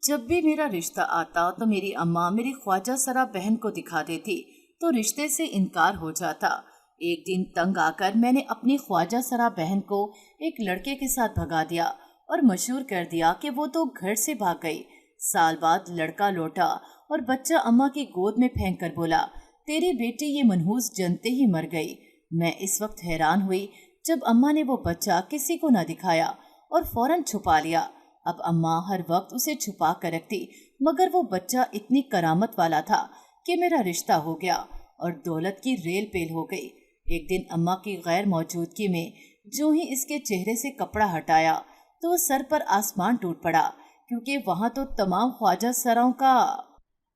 जब भी मेरा रिश्ता आता तो मेरी अम्मा मेरी ख्वाजा सरा बहन को दिखा देती तो रिश्ते से इनकार हो जाता। एक दिन तंग आकर मैंने अपनी ख्वाजा सरा बहन को एक लड़के के साथ भगा दिया और मशहूर कर दिया कि वो तो घर से भाग गई। साल बाद लड़का लौटा और बच्चा अम्मा की गोद में फेंक कर बोला, तेरी बेटी ये मनहूस जनते ही मर गई। मैं इस वक्त हैरान हुई जब अम्मा ने वो बच्चा किसी को न दिखाया और फौरन छुपा लिया। अब अम्मा हर वक्त उसे छुपा कर रखती, मगर वो बच्चा इतनी करामत वाला था कि मेरा रिश्ता हो गया और दौलत की रेल पेल हो गई। एक दिन अम्मा की गैर मौजूदगी में जो ही इसके चेहरे से कपड़ा हटाया तो सर पर आसमान टूट पड़ा, क्योंकि वहां तो तमाम ख्वाजा सराओं का।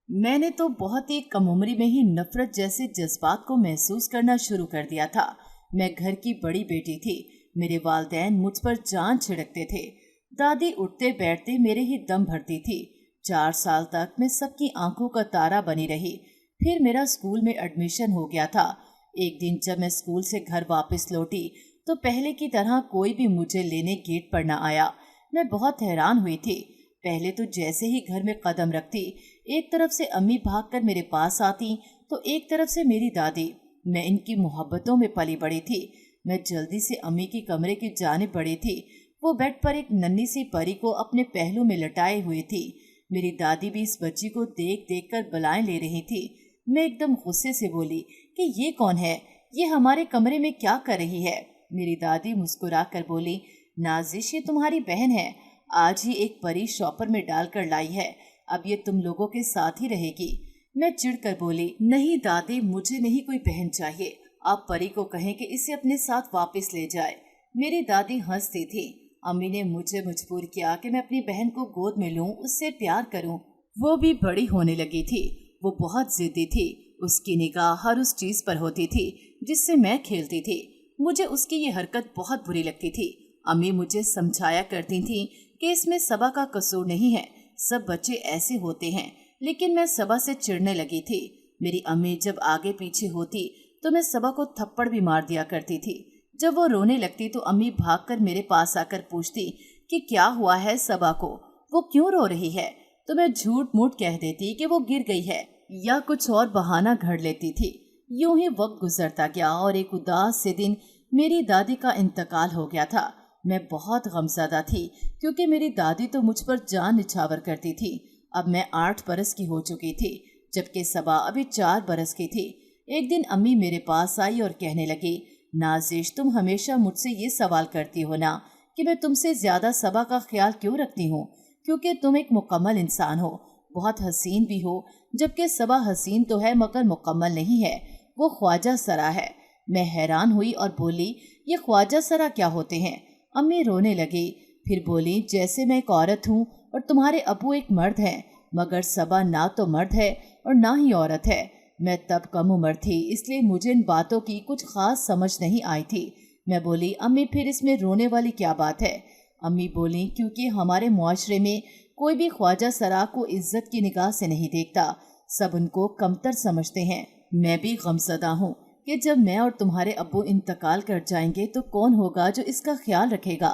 मैंने तो बहुत ही कम उम्री में ही नफरत जैसे जज्बात को महसूस करना शुरू कर दिया था। मैं घर की बड़ी बेटी थी, मेरे वालिदैन मुझ पर जान छिड़कते थे। दादी उठते बैठते मेरे ही दम भरती थी। 4 साल तक मैं सबकी आंखों का तारा बनी रही। फिर मेरा स्कूल में एडमिशन हो गया था। एक दिन जब मैं स्कूल से घर वापस लौटी तो पहले की तरह कोई भी मुझे लेने गेट पर न आया। मैं बहुत हैरान हुई थी। पहले तो जैसे ही घर में कदम रखती, एक तरफ से अम्मी भागकर मेरे पास आती तो एक तरफ से मेरी दादी। मैं इनकी मोहब्बतों में पली बड़ी थी। मैं जल्दी से अम्मी की कमरे की जानिब बढ़ी थी। वो बेड पर एक नन्ही सी परी को अपने पहलू में लटाए हुई थी। मेरी दादी भी इस बच्ची को देख देख कर बलाएं ले रही थी। मैं एकदम गुस्से से बोली कि ये कौन है, ये हमारे कमरे में क्या कर रही है। मेरी दादी मुस्कुरा कर बोली, नाजिश ये तुम्हारी बहन है, आज ही एक परी शॉपर में डालकर लाई है, अब ये तुम लोगों के साथ ही रहेगी। मैं चिढ़कर बोली, नहीं दादी, मुझे नहीं कोई बहन चाहिए, आप परी को कहें कि इसे अपने साथ वापस ले जाए। मेरी दादी हंसती थी। अम्मी ने मुझे मजबूर किया कि मैं अपनी बहन को गोद में लूं, उससे प्यार करूं। वो भी बड़ी होने लगी थी। वो बहुत जिद्दी थी। उसकी निगाह हर उस चीज पर होती थी जिससे मैं खेलती थी। मुझे उसकी ये हरकत बहुत बुरी लगती थी। अम्मी मुझे समझाया करती थी कि इसमें सबा का कसूर नहीं है, सब बच्चे ऐसे होते हैं, लेकिन मैं सबा से चिढ़ने लगी थी। मेरी अम्मी जब आगे पीछे होती तो मैं सबा को थप्पड़ भी मार दिया करती थी। जब वो रोने लगती तो अम्मी भागकर मेरे पास आकर पूछती कि क्या हुआ है सबा को, वो क्यों रो रही है। तो मैं झूठ मूठ कह देती कि वो गिर गई है या कुछ और बहाना घड़ लेती थी। यूं ही वक्त गुजरता गया और एक उदास से दिन मेरी दादी का इंतकाल हो गया था। मैं बहुत गमज़दा थी क्योंकि मेरी दादी तो मुझ पर जान निछावर करती थी। अब मैं 8 बरस की हो चुकी थी, जबकि सबा अभी 4 बरस की थी। एक दिन अम्मी मेरे पास आई और कहने लगी, नाजिश तुम हमेशा मुझसे ये सवाल करती हो ना कि मैं तुमसे ज्यादा सबा का ख्याल क्यों रखती हूँ, क्योंकि तुम एक मुकम्मल इंसान हो, बहुत हसीन भी हो। जबकि सबा हसीन तो है मगर मुकम्मल नहीं है, वो ख्वाजा सरा है। मैं हैरान हुई और बोली, ये ख्वाजा सरा क्या होते हैं। अम्मी रोने लगी, फिर बोली, जैसे मैं एक औरत हूँ और तुम्हारे अबू एक मर्द हैं, मगर सबा ना तो मर्द है और ना ही औरत है। मैं तब कम उम्र थी, इसलिए मुझे इन बातों की कुछ खास समझ नहीं आई थी। मैं बोली, अम्मी फिर इसमें रोने वाली क्या बात है। अम्मी बोली, क्योंकि हमारे मुआशरे में कोई भी ख्वाजा सरा को इज्जत की निगाह से नहीं देखता, सब उनको कमतर समझते हैं। मैं भी गमज़दा हूँ कि जब मैं और तुम्हारे अब्बू इंतकाल कर जाएंगे तो कौन होगा जो इसका ख्याल रखेगा।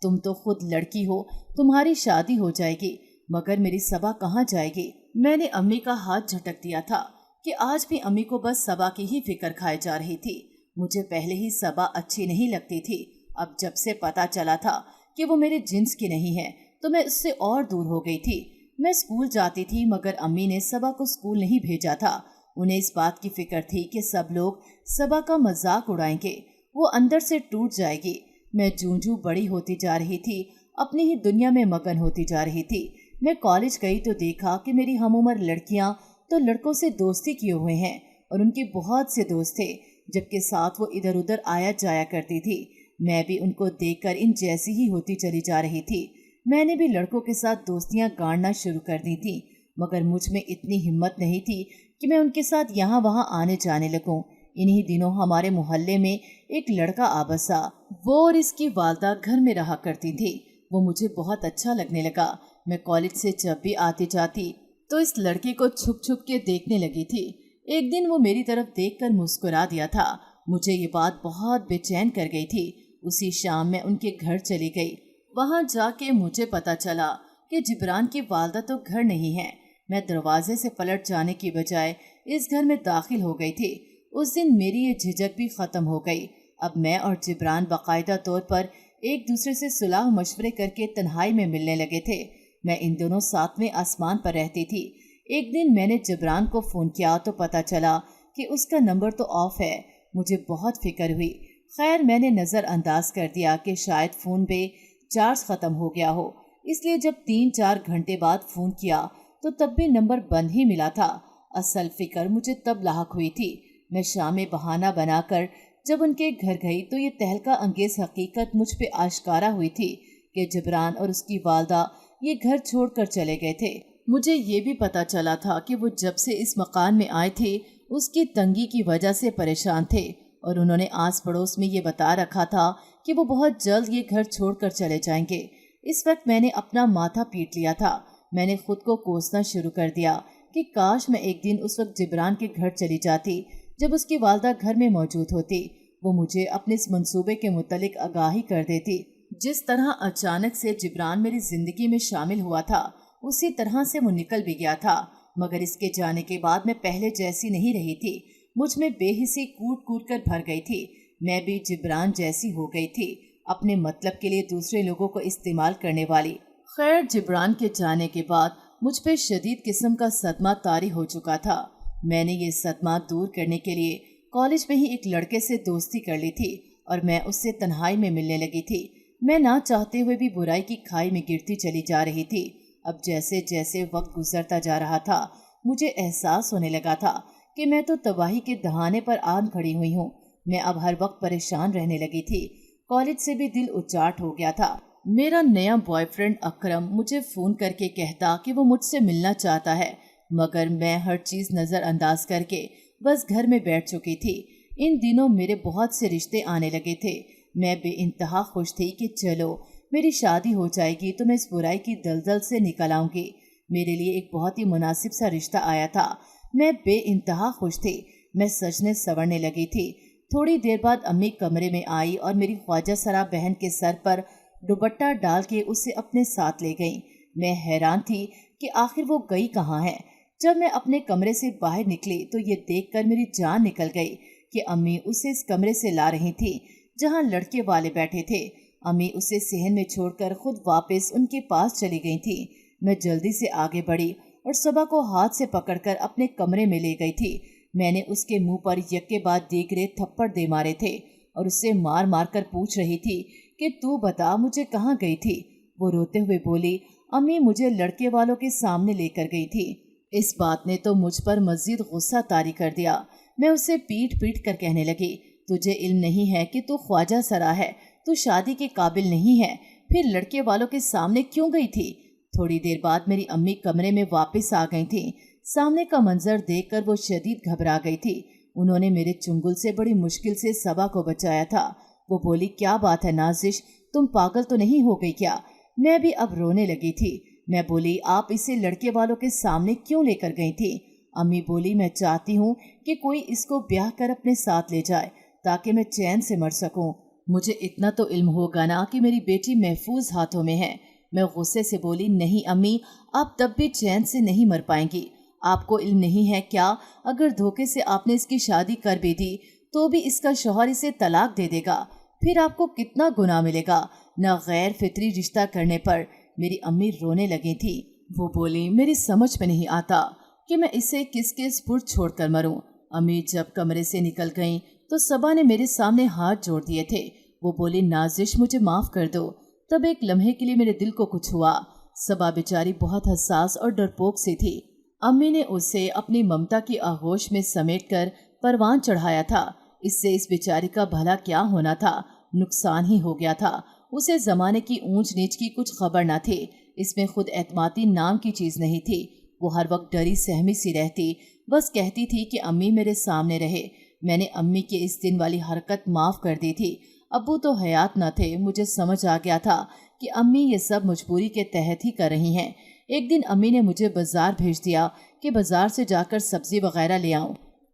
तुम तो खुद लड़की हो, तुम्हारी शादी हो जाएगी, मगर मेरी सबा कहाँ जाएगी। मैंने अम्मी का हाथ झटक दिया था कि आज भी अम्मी को बस सबा की ही फिक्र खाई जा रही थी। मुझे पहले ही सबा अच्छी नहीं लगती थी। अब जब से पता चला था कि वो मेरे जिन्स की नहीं है तो मैं उससे और दूर हो गई थी। मैं स्कूल जाती थी, मगर अम्मी ने सबा को स्कूल नहीं भेजा था। उन्हें इस बात की फिक्र थी कि सब लोग सबा का मजाक उड़ाएंगे, वो अंदर से टूट जाएगी। मैं जूं जूं बड़ी होती जा रही थी, अपनी ही दुनिया में मगन होती जा रही थी। मैं कॉलेज गई तो देखा कि मेरी हमउम्र लड़कियां तो लड़कों से दोस्ती किए हुए हैं और उनके बहुत से दोस्त थे, जबकि साथ वो इधर उधर आया जाया करती थी। मैं भी उनको देखकर इन जैसी ही होती चली जा रही थी। मैंने भी लड़कों के साथ दोस्तियां गाड़ना शुरू कर दी थी, मगर मुझ में इतनी हिम्मत नहीं थी कि मैं उनके साथ यहाँ वहाँ आने जाने लगूं। इन्हीं दिनों हमारे मोहल्ले में एक लड़का आ बसा। वो और इसकी वालदा घर में रहा करती थी। वो मुझे बहुत अच्छा लगने लगा। मैं कॉलेज से जब भी आती जाती तो इस लड़के को छुप छुप के देखने लगी थी। एक दिन वो मेरी तरफ देखकर मुस्कुरा दिया था। मुझे ये बात बहुत बेचैन कर गई थी। उसी शाम मैं उनके घर चली गई। वहां जाके मुझे पता चला کہ جبران کی والدہ تو گھر نہیں ہے۔ میں دروازے سے پلٹ جانے کی بجائے اس گھر میں داخل ہو گئی تھی۔ اس دن میری یہ جھجک بھی ختم ہو گئی۔ اب میں اور جبران باقاعدہ طور پر ایک دوسرے سے صلاح مشورے کر کے تنہائی میں ملنے لگے تھے۔ میں ان دونوں ساتویں آسمان پر رہتی تھی۔ ایک دن میں نے جبران کو فون کیا تو پتا چلا کہ اس کا نمبر تو آف ہے۔ مجھے بہت فکر ہوئی۔ خیر میں نے نظر انداز کر دیا کہ شاید فون پہ چارج ختم ہو گیا ہو، اس لیے جب 3-4 گھنٹے بعد فون کیا تو تب بھی نمبر بند ہی ملا تھا۔ اصل فکر مجھے تب لاحق ہوئی تھی۔ میں شام بہانہ بنا کر جب ان کے گھر گئی تو یہ تہلکہ انگیز حقیقت مجھ پہ آشکارا ہوئی تھی کہ جبران اور اس کی والدہ یہ گھر چھوڑ کر چلے گئے تھے۔ مجھے یہ بھی پتا چلا تھا کہ وہ جب سے اس مکان میں آئے تھے اس کی تنگی کی وجہ سے پریشان تھے، اور انہوں نے آس پڑوس میں یہ بتا رکھا تھا کہ وہ بہت جلد یہ گھر چھوڑ کر چلے جائیں گے۔ اس وقت میں نے اپنا ماتھا پیٹ لیا تھا۔ میں نے خود کو کوسنا شروع کر دیا کہ کاش میں ایک دن اس وقت جبران کے گھر چلی جاتی جب اس کی والدہ گھر میں موجود ہوتی۔ وہ مجھے اپنے اس منصوبے کے متعلق آگاہی کر دیتی۔ جس طرح اچانک سے جبران میری زندگی میں شامل ہوا تھا اسی طرح سے وہ نکل بھی گیا تھا، مگر اس کے جانے کے بعد میں پہلے جیسی نہیں رہی تھی۔ مجھ میں بے حسی کوٹ کوٹ کر بھر گئی تھی۔ میں بھی جبران جیسی ہو گئی تھی، اپنے مطلب کے لیے دوسرے لوگوں کو استعمال کرنے والی۔ خیر جبران کے جانے کے بعد مجھ پہ شدید قسم کا صدمہ طاری ہو چکا تھا۔ میں نے یہ صدمہ دور کرنے کے لیے کالج میں ہی ایک لڑکے سے دوستی کر لی تھی اور میں اس سے تنہائی میں ملنے لگی تھی۔ میں نہ چاہتے ہوئے بھی برائی کی کھائی میں گرتی چلی جا رہی تھی۔ اب جیسے جیسے وقت گزرتا جا رہا تھا مجھے احساس ہونے لگا تھا کہ میں تو تباہی کے دہانے پر آن کھڑی ہوئی ہوں۔ میں اب ہر وقت پریشان رہنے لگی تھی۔ کالج سے بھی دل اچاٹ ہو گیا تھا۔ میرا نیا بوائے فرینڈ اکرم مجھے فون کر کے کہتا کہ وہ مجھ سے ملنا چاہتا ہے، مگر میں ہر چیز نظر انداز کر کے بس گھر میں بیٹھ چکی تھی۔ ان دنوں میرے بہت سے رشتے آنے لگے تھے۔ میں بے انتہا خوش تھی کہ چلو میری شادی ہو جائے گی تو میں اس برائی کی دلدل سے نکل آؤں گی۔ میرے لیے ایک بہت ہی مناسب سا رشتہ آیا تھا۔ میں بے انتہا خوش تھی۔ میں سجنے سنورنے لگی تھی۔ تھوڑی دیر بعد امی کمرے میں آئی اور میری خواجہ سرا بہن کے سر پر دوپٹہ ڈال کے اسے اپنے ساتھ لے گئیں۔ میں حیران تھی کہ آخر وہ گئی کہاں ہے۔ جب میں اپنے کمرے سے باہر نکلی تو یہ دیکھ کر میری جان نکل گئی کہ امی اسے اس کمرے سے لا رہی تھی جہاں لڑکے والے بیٹھے تھے۔ امی اسے صحن میں چھوڑ کر خود واپس ان کے پاس چلی گئی تھی۔ میں جلدی سے آگے بڑھی اور صبا کو ہاتھ سے پکڑ کر اپنے کمرے میں لے گئی تھی۔ میں نے اس کے منہ پر یکے بعد دیگرے تھپڑ دے مارے تھے اور اس سے مار مار کر پوچھ رہی تھی کہ تو بتا مجھے کہاں گئی تھی۔ وہ روتے ہوئے بولی، امی مجھے لڑکے والوں کے سامنے لے کر گئی تھی۔ اس بات نے تو مجھ پر مزید غصہ طاری کر دیا۔ میں اسے پیٹ پیٹ کر کہنے لگی، تجھے علم نہیں ہے کہ تو خواجہ سرا ہے، تو شادی کے قابل نہیں ہے، پھر لڑکے والوں کے سامنے کیوں گئی تھی؟ تھوڑی دیر بعد میری امی کمرے میں واپس آ گئی تھیں۔ سامنے کا منظر دیکھ کر وہ شدید گھبرا گئی تھی۔ انہوں نے میرے چنگل سے بڑی مشکل سے صبا کو بچایا تھا۔ وہ بولی، کیا بات ہے نازش، تم پاگل تو نہیں ہو گئی کیا؟ میں بھی اب رونے لگی تھی۔ میں بولی، آپ اسے لڑکے والوں کے سامنے کیوں لے کر گئی تھی؟ امی بولی، میں چاہتی ہوں کہ کوئی اس کو بیاہ کر اپنے ساتھ لے جائے تاکہ میں چین سے مر سکوں۔ مجھے اتنا تو علم ہوگا نا کہ میری بیٹی محفوظ ہاتھوں میں ہے۔ میں غصے سے بولی، نہیں امی، آپ تب بھی چین سے نہیں مر پائیں گی۔ آپ کو علم نہیں ہے کیا، اگر دھوکے سے آپ نے اس کی شادی کر بھی دی تو بھی اس کا شوہر اسے طلاق دے دے گا، پھر آپ کو کتنا گناہ ملے گا نہ غیر فطری رشتہ کرنے پر۔ میری امی رونے لگی تھی۔ وہ بولی، میری سمجھ میں نہیں آتا کہ میں اسے کس کے سپرد چھوڑ کر مروں۔ امی جب کمرے سے نکل گئیں تو صبا نے میرے سامنے ہاتھ جوڑ دیے تھے۔ وہ بولی، نازش مجھے معاف کر دو۔ تب ایک لمحے کے لیے میرے دل کو کچھ ہوا۔ صبا بیچاری بہت حساس اور ڈرپوک سی تھی۔ امی نے اسے اپنی ممتا کی آغوش میں سمیٹ کر پروان چڑھایا تھا۔ اس سے اس بیچاری کا بھلا کیا ہونا تھا، نقصان ہی ہو گیا تھا۔ اسے زمانے کی اونچ نیچ کی کچھ خبر نہ تھی۔ اس میں خود اعتمادی نام کی چیز نہیں تھی۔ وہ ہر وقت ڈری سہمی سی رہتی، بس کہتی تھی کہ امی میرے سامنے رہے۔ میں نے امی کے اس دن والی حرکت معاف کر دی تھی۔ ابو تو حیات نہ تھے۔ مجھے سمجھ آ گیا تھا کہ امی یہ سب مجبوری کے تحت ہی کر رہی ہیں۔ ایک دن امی نے مجھے بازار بھیج دیا کہ بازار سے جا کر سبزی وغیرہ لے آؤں،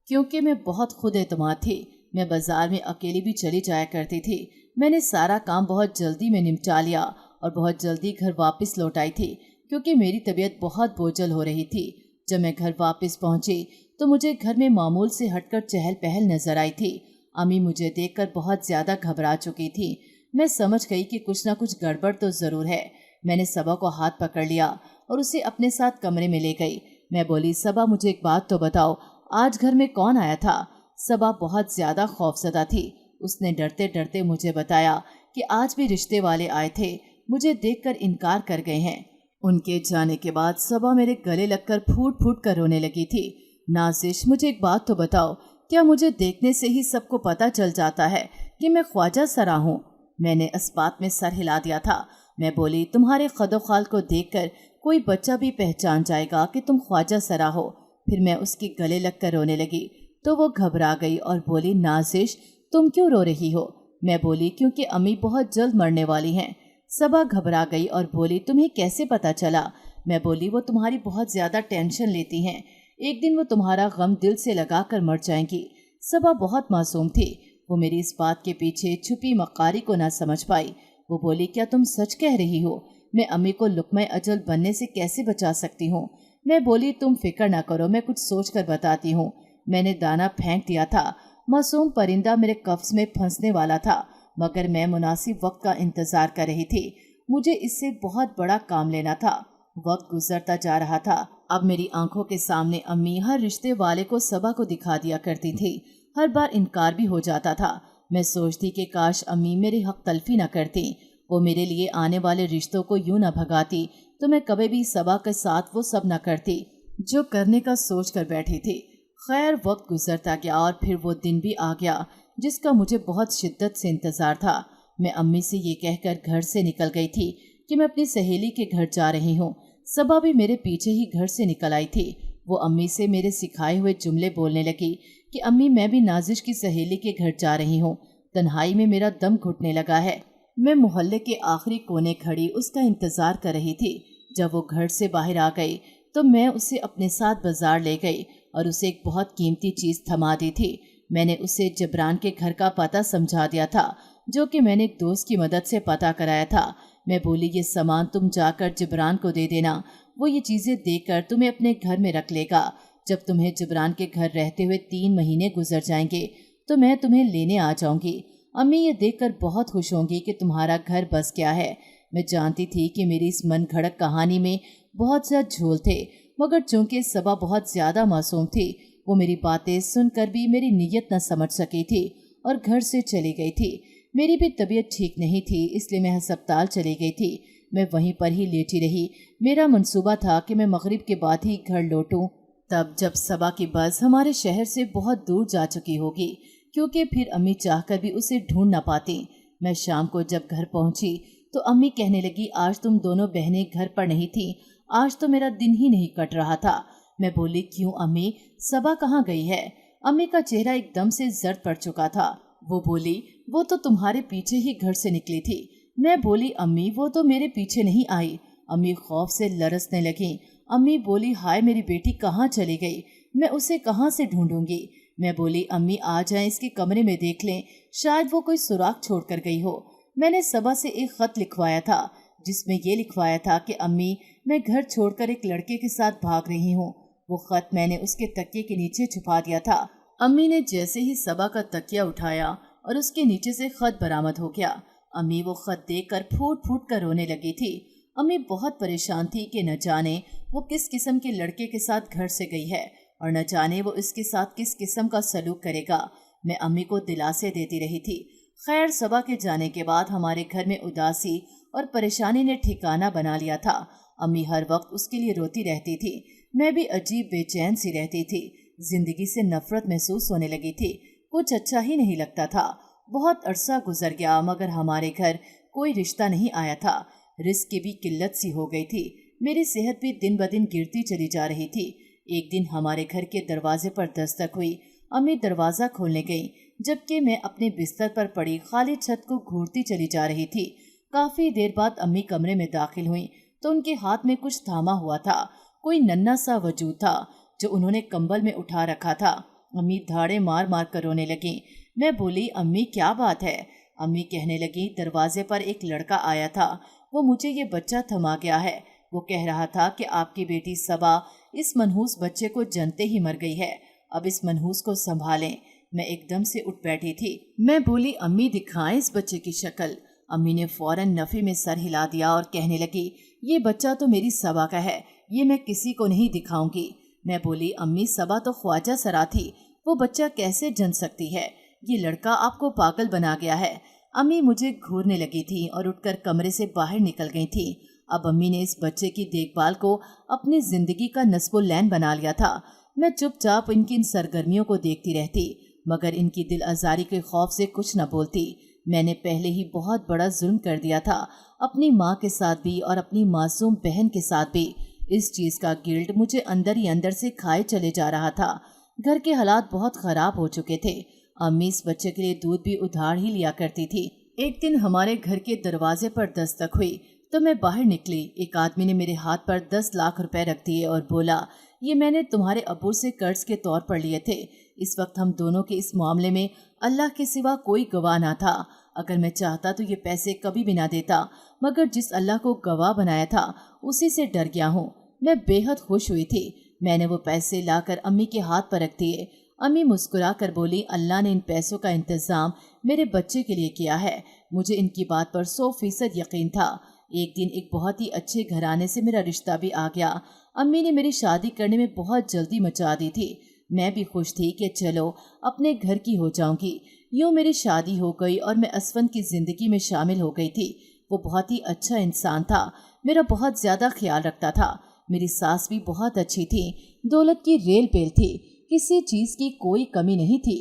کیونکہ میں بہت خود اعتماد تھی۔ میں بازار میں اکیلی بھی چلی جایا کرتی تھی۔ میں نے سارا کام بہت جلدی میں نمٹا لیا اور بہت جلدی گھر واپس لوٹ آئی تھی، क्योंकि मेरी तबीयत बहुत बोझल हो रही थी। जब मैं घर वापस पहुंची तो मुझे घर में मामूल से हटकर चहल पहल नजर आई थी। अम्मी मुझे देखकर बहुत ज्यादा घबरा चुकी थी। मैं समझ गई कि कुछ ना कुछ गड़बड़ तो जरूर है। मैंने सबा को हाथ पकड़ लिया और उसे अपने साथ कमरे में ले गई। मैं बोली, सबा मुझे एक बात तो बताओ, आज घर में कौन आया था? सबा बहुत ज्यादा खौफजदा थी। उसने डरते डरते मुझे बताया कि आज भी रिश्ते वाले आए थे, मुझे देखकर इनकार कर गए हैं। उनके जाने के बाद सबा मेरे गले लगकर फूट फूट कर रोने लगी थी। नाजिश, मुझे एक बात तो बताओ, क्या मुझे देखने से ही सबको पता चल जाता है कि मैं ख्वाजा सरा हूँ? मैंने इस बात में सर हिला दिया था। मैं बोली, तुम्हारे कदोखाल को देखकर कोई बच्चा भी पहचान जाएगा कि तुम ख्वाजा सरा हो। फिर मैं उसके गले लगकर रोने लगी तो वो घबरा गई और बोली, नाजिश तुम क्यों रो रही हो? मैं बोली, क्योंकि अम्मी बहुत जल्द मरने वाली हैं। सबा घबरा गई और बोली, तुम्हें कैसे पता चला? मैं बोली, वो तुम्हारी बहुत ज्यादा टेंशन लेती हैं, एक दिन वो तुम्हारा गम दिल से लगा कर मर जाएंगी। सबा बहुत मासूम थी, वो मेरी इस बात के पीछे छुपी मकारी को ना समझ पाई। वो बोली, क्या तुम सच कह रही हो? मैं अम्मी को लुक़्मा अजल बनने से कैसे बचा सकती हूँ? मैं बोली, तुम फिक्र ना करो, मैं कुछ सोच कर बताती हूँ। मैंने दाना फेंक दिया था। मासूम परिंदा मेरे कफ्स में फंसने वाला था, मगर मैं मुनासिब वक्त का इंतजार कर रही थी। मुझे इससे बहुत बड़ा काम लेना था। वक्त गुजरता जा रहा था। अब मेरी आंखों के सामने अम्मी हर रिश्ते वाले को सबा को दिखा दिया करती थी। हर बार इनकार भी हो जाता था। मैं सोचती कि काश अम्मी मेरी हक तलफी न करती, वो मेरे लिए आने वाले रिश्तों को यूं न भगाती तो मैं कभी भी सबा के साथ वो सब न करती जो करने का सोच कर बैठी थी। खैर, वक्त गुजरता गया और फिर वो दिन भी आ गया जिसका मुझे बहुत शिद्दत से इंतजार था। मैं अम्मी से ये कहकर घर से निकल गई थी कि मैं अपनी सहेली के घर जा रही हूँ। सबा भी मेरे पीछे ही घर से निकल आई थी। वो अम्मी से मेरे सिखाए हुए जुमले बोलने लगी कि अम्मी, मैं भी नाजिश की सहेली के घर जा रही हूँ। तन्हाई में मेरा दम घुटने लगा है। मैं मोहल्ले के आखिरी कोने खड़ी उसका इंतजार कर रही थी। जब वो घर से बाहर आ गई तो मैं उसे अपने साथ बाजार ले गई और उसे एक बहुत कीमती चीज थमा दी थी। मैंने उसे जबरान के घर का पता समझा दिया था, जो कि मैंने एक दोस्त की मदद से पता कराया था। मैं बोली, ये सामान तुम जाकर जबरान को दे देना, वो ये चीजें देकर तुम्हें अपने घर में रख लेगा। जब तुम्हें जबरान के घर रहते हुए 3 महीने गुजर जाएंगे तो मैं तुम्हें लेने आ जाऊंगी। अम्मी ये देखकर बहुत खुश होंगी कि तुम्हारा घर बस गया है। मैं जानती थी कि मेरी इस मन घड़क कहानी में बहुत सा झोल थे, मगर चूंकि सबा बहुत ज्यादा मासूम थी, वो मेरी बातें सुनकर भी मेरी नीयत न समझ सकी थी और घर से चली गई थी। मेरी भी तबीयत ठीक नहीं थी, इसलिए मैं अस्पताल चली गई थी। मैं वहीं पर ही लेटी रही। मेरा मंसूबा था कि मैं मगरिब के बाद ही घर लौटूं। तब जब सबा की बस हमारे शहर से बहुत दूर जा चुकी होगी, क्योंकि फिर अम्मी चाहकर भी उसे ढूंढ न पाती। मैं शाम को जब घर पहुंची तो अम्मी कहने लगी, आज तुम दोनों बहनें घर पर नहीं थी, आज तो मेरा दिन ही नहीं कट रहा था। मैं बोली, क्यों अम्मी, सबा कहाँ गई है? अम्मी का चेहरा एकदम से जर्द पड़ चुका था। वो बोली, वो तो तुम्हारे पीछे ही घर से निकली थी। मैं बोली, अम्मी वो तो मेरे पीछे नहीं आई। अम्मी खौफ से लरसने लगी। अम्मी बोली, हाय मेरी बेटी कहाँ चली गई, मैं उसे कहाँ से ढूंढूंगी? मैं बोली, अम्मी आ जाएं, इसके कमरे में देख लें, शायद वो कोई सुराग छोड़ कर गई हो। मैंने सबा से एक खत लिखवाया था जिसमें ये लिखवाया था कि अम्मी, मैं घर छोड़कर एक लड़के के साथ भाग रही हूँ। वो खत मैंने उसके तकिए के नीचे छुपा दिया था। अम्मी ने जैसे ही सबा का तकिया उठाया और उसके नीचे से खत बरामद हो गया। अम्मी वो खत देखकर फूट फूट कर रोने लगी थी। अम्मी बहुत परेशान थी कि न जाने वो किस किस्म के लड़के के साथ घर से गई है और न जाने वो इसके साथ किस किस्म का सलूक करेगा। मैं अम्मी को दिलासे देती रही थी। खैर, सबा के जाने के बाद हमारे घर में उदासी और परेशानी ने ठिकाना बना लिया था। अम्मी हर वक्त उसके लिए रोती रहती थी। मैं भी अजीब बेचैन सी रहती थी। जिंदगी से नफरत महसूस होने लगी थी। कुछ अच्छा ही नहीं लगता था। बहुत अरसा गुजर गया मगर हमारे घर कोई रिश्ता नहीं आया था। रिस्क की भी किल्लत सी हो गई थी। मेरी सेहत भी दिन ब दिन गिरती चली जा रही थी। एक दिन हमारे घर के दरवाजे पर दस्तक हुई। अम्मी दरवाज़ा खोलने गई, जबकि मैं अपने बिस्तर पर पड़ी खाली छत को घूरती चली जा रही थी। काफ़ी देर बाद अम्मी कमरे में दाखिल हुई तो उनके हाथ में कुछ थामा हुआ था। कोई नन्हा सा वजूद था जो उन्होंने कंबल में उठा रखा था। अम्मी धाड़े मार मार कर रोने लगी। मैं बोली, अम्मी क्या बात है? अम्मी कहने लगी, दरवाजे पर एक लड़का आया था, वो मुझे ये बच्चा थमा गया है। वो कह रहा था कि आपकी बेटी सबा इस मनहूस बच्चे को जनते ही मर गई है, अब इस मनहूस को संभालें। मैं एकदम से उठ बैठी थी। मैं बोली, अम्मी दिखाएं इस बच्चे की शक्ल। अम्मी ने फौरन नफी में सर हिला दिया और कहने लगी, ये बच्चा तो मेरी सबा का है, ये मैं किसी को नहीं दिखाऊंगी। मैं बोली, अम्मी सबा तो ख्वाजा सरा थी, वो बच्चा कैसे जन सकती है? ये लड़का आपको पागल बना गया है। अम्मी मुझे घूरने लगी थी और उठकर कमरे से बाहर निकल गई थी। अब अम्मी ने इस बच्चे की देखभाल को अपनी जिंदगी का नस्बुल्लैन बना लिया था। मैं चुपचाप इनकी इन सरगर्मियों को देखती रहती, मगर इनकी दिल आजारी के खौफ से कुछ न बोलती। मैंने पहले ही बहुत बड़ा जुल्म कर दिया था, अपनी माँ के साथ भी और अपनी मासूम बहन के साथ भी। इस चीज का गिल्ट मुझे अंदर ही अंदर से खाए चले जा रहा था। घर के हालात बहुत खराब हो चुके थे। अम्मी इस बच्चे के लिए दूध भी उधार ही लिया करती थी। एक दिन हमारे घर के दरवाजे पर दस्तक हुई तो मैं बाहर निकली। एक आदमी ने मेरे हाथ पर 10 लाख रुपए रख दिए और बोला, ये मैंने तुम्हारे अब्बू से कर्ज के तौर पर लिए थे। इस वक्त हम दोनों के इस मामले में अल्लाह के सिवा कोई गवाह ना था। अगर मैं चाहता तो ये पैसे कभी भी ना देता, मगर जिस अल्लाह को गवाह बनाया था उसी से डर गया हूँ। मैं बेहद खुश हुई थी। मैंने वो पैसे लाकर अम्मी के हाथ पर रख दिए। अम्मी मुस्कुरा कर बोली, अल्लाह ने इन पैसों का इंतजाम मेरे बच्चे के लिए किया है। मुझे इनकी बात पर 100% यकीन था। एक दिन एक बहुत ही अच्छे घराने से मेरा रिश्ता भी आ गया। अम्मी ने मेरी शादी करने में बहुत जल्दी मचा दी थी। मैं भी खुश थी कि चलो अपने घर की हो जाऊंगी। यूँ मेरी शादी हो गई और मैं असफन की जिंदगी में शामिल हो गई थी। वो बहुत ही अच्छा इंसान था, मेरा बहुत ज्यादा ख्याल रखता था। मेरी सास भी बहुत अच्छी थी, दौलत की रेल पेल थी, किसी चीज की कोई कमी नहीं थी।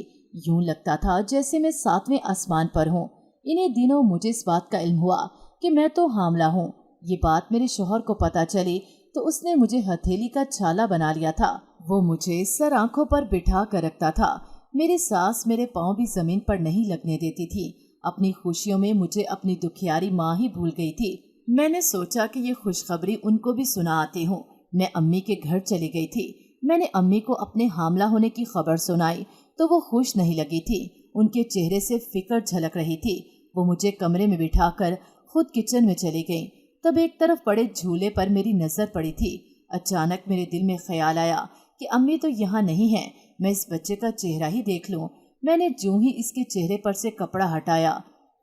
यूं लगता था जैसे मैं 7वें आसमान पर हूँ। इन्हीं दिनों मुझे इस बात का इल्म हुआ कि मैं तो हामला हूँ। ये बात मेरे शौहर को पता चली तो उसने मुझे हथेली का छाला बना लिया था। वो मुझे सर आंखों पर बिठा कर रखता था। मेरी सास मेरे पाँव भी जमीन पर नहीं लगने देती थी। अपनी खुशियों में मुझे अपनी दुखियारी माँ ही भूल गई थी। मैंने सोचा कि ये खुशखबरी उनको भी सुना आती हूँ। मैं अम्मी के घर चली गई थी। मैंने अम्मी को अपने हामला होने की खबर सुनाई तो वो खुश नहीं लगी थी। उनके चेहरे से फिक्र झलक रही थी। वो मुझे कमरे में बिठाकर खुद किचन में चली गई। तब एक तरफ पड़े झूले पर मेरी नजर पड़ी थी। अचानक मेरे दिल में ख्याल आया कि अम्मी तो यहाँ नहीं है, मैं इस बच्चे का चेहरा ही देख लूं। मैंने जो ही इसके चेहरे पर से कपड़ा हटाया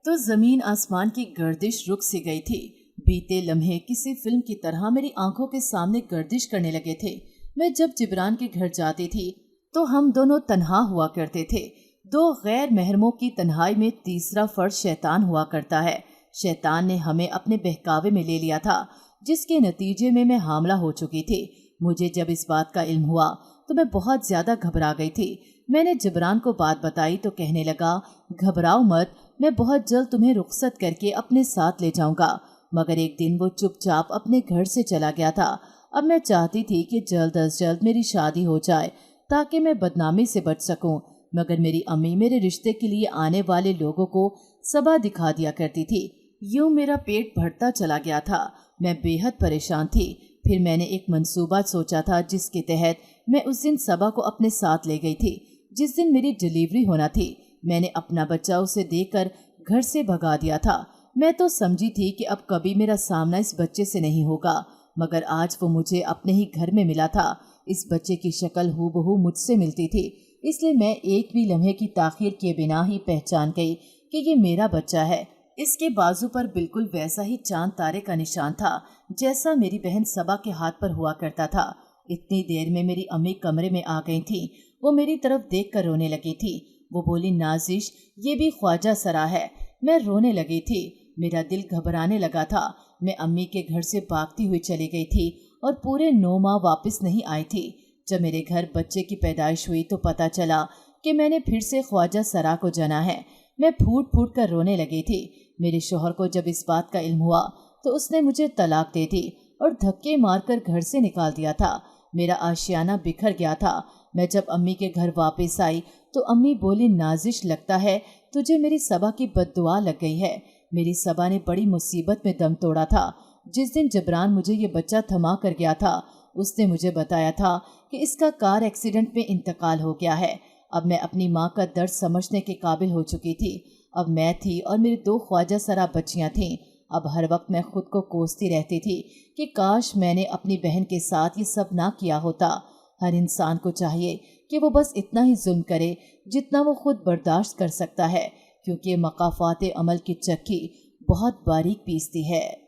तो जमीन आसमान की गर्दिश रुक सी गई थी। बीते लम्हे किसी फिल्म की तरह मेरी आंखों के सामने गर्दिश करने लगे थे। मैं जब जिब्रान के घर जाती थी तो हम दोनों तन्हा हुआ करते थे। दो गैर महरमों की तन्हाई में तीसरा फर्द शैतान हुआ करता है। शैतान ने हमें अपने बहकावे में ले लिया था, जिसके नतीजे में मैं हामला हो चुकी थी। मुझे जब इस बात का इल्म हुआ तो मैं बहुत ज्यादा घबरा गई थी। मैंने जिब्रान को बात बताई तो कहने लगा, घबराओ मत, मैं बहुत जल्द तुम्हें रुखसत करके अपने साथ ले जाऊंगा। मगर एक दिन वो चुपचाप अपने घर से चला गया था। अब मैं चाहती थी कि जल्द अज जल्द मेरी शादी हो जाए ताकि मैं बदनामी से बच सकूं, मगर मेरी अम्मी मेरे रिश्ते के लिए आने वाले लोगों को सबा दिखा दिया करती थी। यूं मेरा पेट बढ़ता चला गया था। मैं बेहद परेशान थी। फिर मैंने एक मंसूबा सोचा था जिसके तहत मैं उस दिन सबा को अपने साथ ले गई थी, जिस दिन मेरी डिलीवरी होना थी। मैंने अपना बच्चा उसे देकर घर से भगा दिया था। मैं तो समझी थी कि अब कभी मेरा सामना इस बच्चे से नहीं होगा, मगर आज वो मुझे अपने ही घर में मिला था। इस बच्चे की शक्ल हूबहू मुझसे मिलती थी, इसलिए मैं एक भी लम्हे की ताखीर किए बिना ही पहचान गई कि ये मेरा बच्चा है। इसके बाजू पर बिल्कुल वैसा ही चांद तारे का निशान था जैसा मेरी बहन सबा के हाथ पर हुआ करता था। इतनी देर में मेरी अम्मी कमरे में आ गई थी। वो मेरी तरफ देखकर रोने लगी थी। वो बोली, नाजिश, ये भी ख्वाजा सरा है। मैं रोने लगी थी। मेरा दिल घबराने लगा था। मैं अम्मी के घर से भागती हुई चली गई थी और पूरे 9 माह वापस नहीं आई थी। जब मेरे घर बच्चे की पैदाइश हुई तो पता चला कि मैंने फिर से ख्वाजा सरा को जना है। मैं फूट फूट कर रोने लगी थी। मेरे शौहर को जब इस बात का इल्म हुआ तो उसने मुझे तलाक दे दी और धक्के मारकर घर से निकाल दिया था। मेरा आशियाना बिखर गया था। मैं जब अम्मी के घर वापस आई तो अम्मी बोली, नाजिश, लगता है तुझे मेरी सबा की बद्दुआ लग गई है। मेरी सबा ने बड़ी मुसीबत में दम तोड़ा था। जिस दिन जबरान मुझे ये बच्चा थमा कर गया था उसने मुझे बताया था कि इसका कार एक्सीडेंट में इंतकाल हो गया है। अब मैं अपनी माँ का दर्द समझने के काबिल हो चुकी थी। अब मैं थी और मेरी 2 ख्वाजा सरा बच्चियाँ थीं। اب ہر وقت میں خود کو کوستی رہتی تھی کہ کاش میں نے اپنی بہن کے ساتھ یہ سب نہ کیا ہوتا۔ ہر انسان کو چاہیے کہ وہ بس اتنا ہی ظلم کرے جتنا وہ خود برداشت کر سکتا ہے، کیونکہ مقافات عمل کی چکی بہت باریک پیستی ہے۔